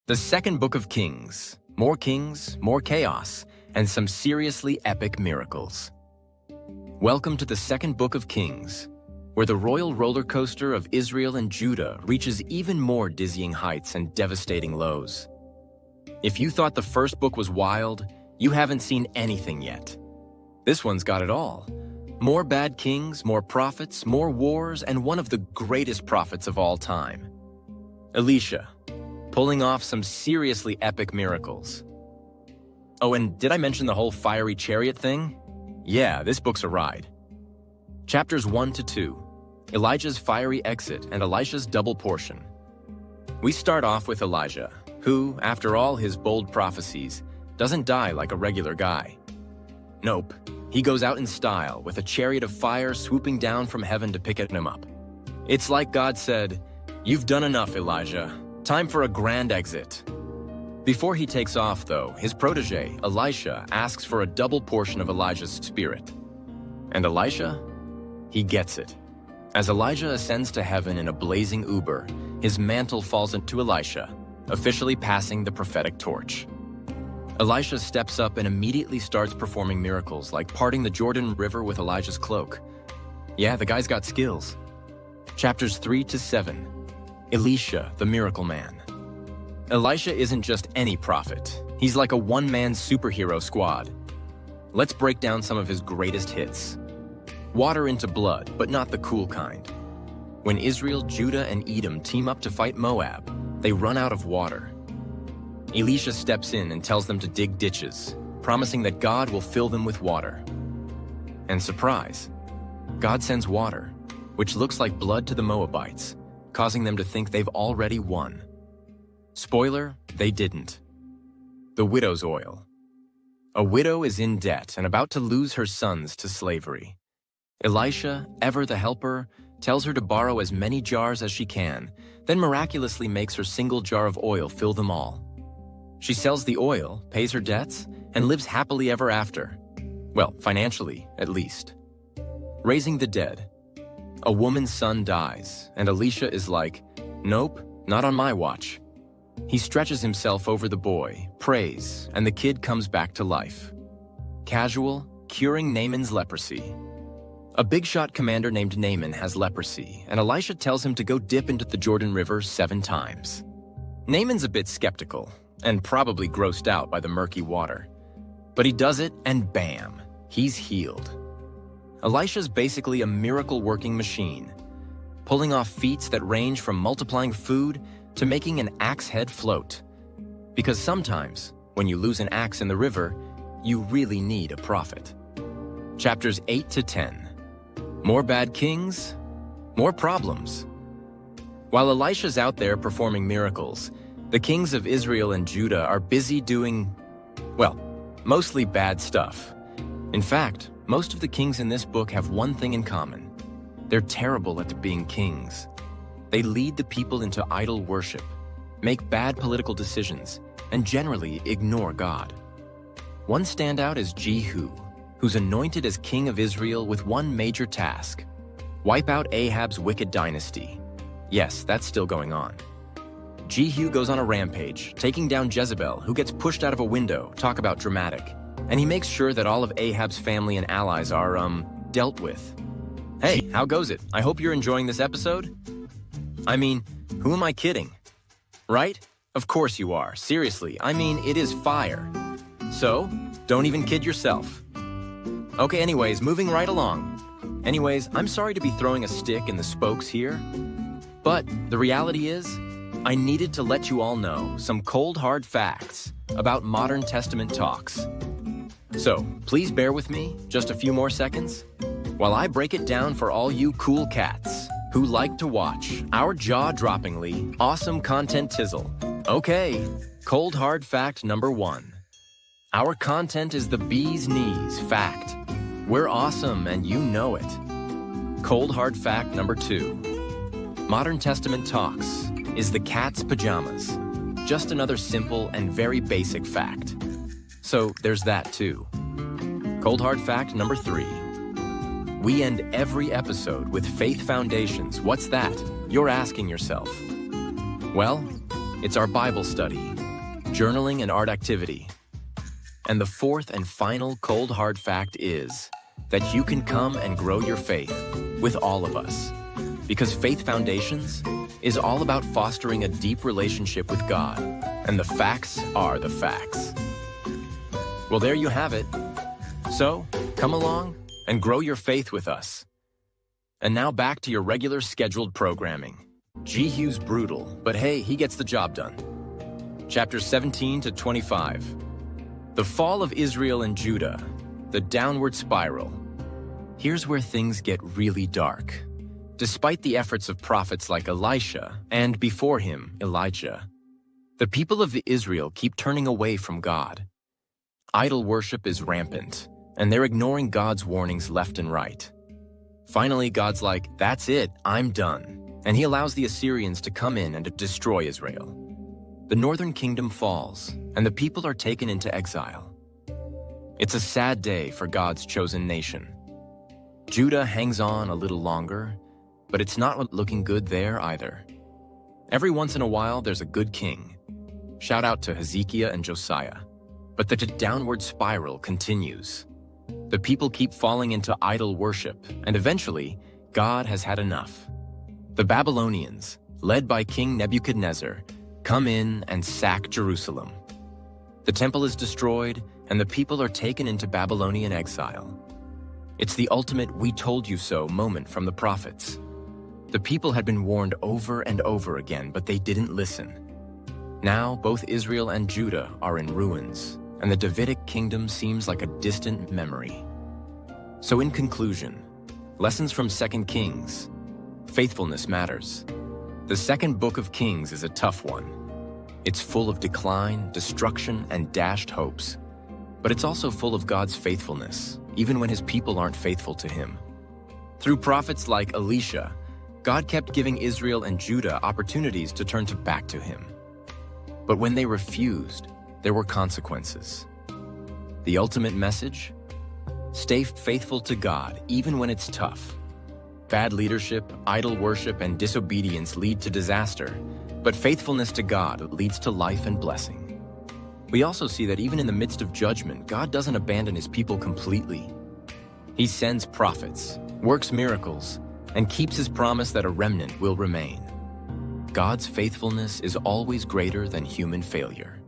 The second book of Kings. More kings, more chaos, and some seriously epic miracles. Welcome to the second book of Kings, where the royal roller coaster of Israel and Judah reaches even more dizzying heights and devastating lows. If you thought the first book was wild, you haven't seen anything yet. This one's got it all. More bad kings, more prophets, more wars, and one of the greatest prophets of all time. Elisha, pulling off some seriously epic miracles. Oh, and did I mention the whole fiery chariot thing? Yeah, this book's a ride. Chapters 1 to 2, Elijah's fiery exit and Elisha's double portion. We start off with Elijah, who, after all his bold prophecies, doesn't die like a regular guy. Nope, he goes out in style with a chariot of fire swooping down from heaven to pick him up. It's like God said, "You've done enough, Elijah. Time for a grand exit." Before he takes off, though, his protégé, Elisha, asks for a double portion of Elijah's spirit. And Elisha? He gets it. As Elijah ascends to heaven in a blazing Uber, his mantle falls into Elisha, officially passing the prophetic torch. Elisha steps up and immediately starts performing miracles like parting the Jordan River with Elijah's cloak. Yeah, the guy's got skills. Chapters 3 to 7. Elisha the Miracle Man. Elisha isn't just any prophet. He's like a one-man superhero squad. Let's break down some of his greatest hits. Water into blood, but not the cool kind. When Israel, Judah, and Edom team up to fight Moab, they run out of water. Elisha steps in and tells them to dig ditches, promising that God will fill them with water. And surprise, God sends water, which looks like blood to the Moabites, causing them to think they've already won. Spoiler, they didn't. The widow's oil. A widow is in debt and about to lose her sons to slavery. Elisha, ever the helper, tells her to borrow as many jars as she can, then miraculously makes her single jar of oil fill them all. She sells the oil, pays her debts, and lives happily ever after. Well, financially, at least. Raising the dead. A woman's son dies, and Elisha is like, "Nope, not on my watch." He stretches himself over the boy, prays, and the kid comes back to life. Casual, curing Naaman's leprosy. A big-shot commander named Naaman has leprosy, and Elisha tells him to go dip into the Jordan River 7 times. Naaman's a bit skeptical, and probably grossed out by the murky water. But he does it, and bam, he's healed. Elisha's basically a miracle-working machine, pulling off feats that range from multiplying food to making an axe head float. Because sometimes, when you lose an axe in the river, you really need a prophet. Chapters 8 to 10. More bad kings, more problems. While Elisha's out there performing miracles, the kings of Israel and Judah are busy doing, well, mostly bad stuff. In fact, most of the kings in this book have one thing in common. They're terrible at being kings. They lead the people into idol worship, make bad political decisions, and generally ignore God. One standout is Jehu, who's anointed as king of Israel with one major task: wipe out Ahab's wicked dynasty. Yes, that's still going on. Jehu goes on a rampage, taking down Jezebel, who gets pushed out of a window. Talk about dramatic. And he makes sure that all of Ahab's family and allies are, dealt with. Hey, how goes it? I hope you're enjoying this episode. I mean, who am I kidding? Right? Of course you are. Seriously, I mean, it is fire. So, don't even kid yourself. Okay, anyways, moving right along. Anyways, I'm sorry to be throwing a stick in the spokes here, but the reality is, I needed to let you all know some cold, hard facts about modern Testament talks. So, please bear with me just a few more seconds while I break it down for all you cool cats who like to watch our jaw-droppingly awesome content tizzle. Okay, cold hard fact number 1. Our content is the bee's knees fact. We're awesome and you know it. Cold hard fact number 2. Modern Testament talks is the cat's pajamas. Just another simple and very basic fact. So there's that too. Cold hard fact number 3. We end every episode with faith foundations. What's that? You're asking yourself. Well, It's our Bible study, journaling and art activity. And the fourth and final cold hard fact is that you can come and grow your faith with all of us. Because Faith Foundations is all about fostering a deep relationship with God, and the facts are the facts. Well, there you have it. So, come along and grow your faith with us. And now back to your regular scheduled programming. Jehu's brutal, but hey, he gets the job done. Chapters 17 to 25. The fall of Israel and Judah, the downward spiral. Here's where things get really dark. Despite the efforts of prophets like Elisha and before him, Elijah, the people of Israel keep turning away from God. Idol worship is rampant, and they're ignoring God's warnings left and right. Finally, God's like, that's it, I'm done. And he allows the Assyrians to come in and to destroy Israel. The northern kingdom falls, and the people are taken into exile. It's a sad day for God's chosen nation. Judah hangs on a little longer, but it's not looking good there either. Every once in a while, there's a good king. Shout out to Hezekiah and Josiah. But the downward spiral continues. The people keep falling into idol worship, and eventually, God has had enough. The Babylonians, led by King Nebuchadnezzar, come in and sack Jerusalem. The temple is destroyed, and the people are taken into Babylonian exile. It's the ultimate "we told you so" moment from the prophets. The people had been warned over and over again, but they didn't listen. Now, both Israel and Judah are in ruins, and the Davidic kingdom seems like a distant memory. So in conclusion, lessons from 2 Kings. Faithfulness matters. The second book of Kings is a tough one. It's full of decline, destruction, and dashed hopes. But it's also full of God's faithfulness, even when his people aren't faithful to him. Through prophets like Elisha, God kept giving Israel and Judah opportunities to turn back to him. But when they refused, there were consequences. The ultimate message? Stay faithful to God even when it's tough. Bad leadership, idol worship, and disobedience lead to disaster, but faithfulness to God leads to life and blessing. We also see that even in the midst of judgment, God doesn't abandon his people completely. He sends prophets, works miracles, and keeps his promise that a remnant will remain. God's faithfulness is always greater than human failure.